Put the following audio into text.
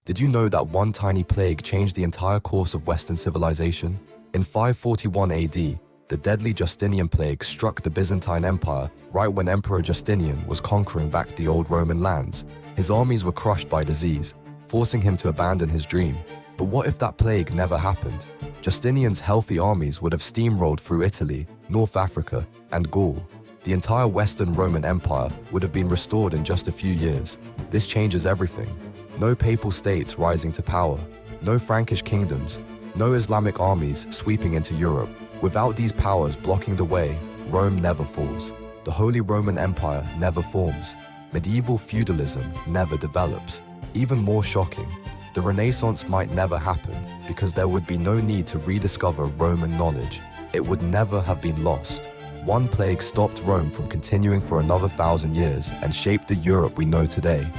Did you know that one tiny plague changed the entire course of Western civilization? In 541 AD, the deadly Justinian plague struck the Byzantine Empire right when Emperor Justinian was conquering back the old Roman lands. His armies were crushed by disease, forcing him to abandon his dream. But what if that plague never happened? Justinian's healthy armies would have steamrolled through Italy, North Africa, and Gaul. The entire Western Roman Empire would have been restored in just a few years. This changes everything. No papal states rising to power, no Frankish kingdoms, no Islamic armies sweeping into Europe. Without these powers blocking the way, Rome never falls. The Holy Roman Empire never forms. Medieval feudalism never develops. Even more shocking, the Renaissance might never happen because there would be no need to rediscover Roman knowledge. It would never have been lost. One plague stopped Rome from continuing for another 1,000 years and shaped the Europe we know today.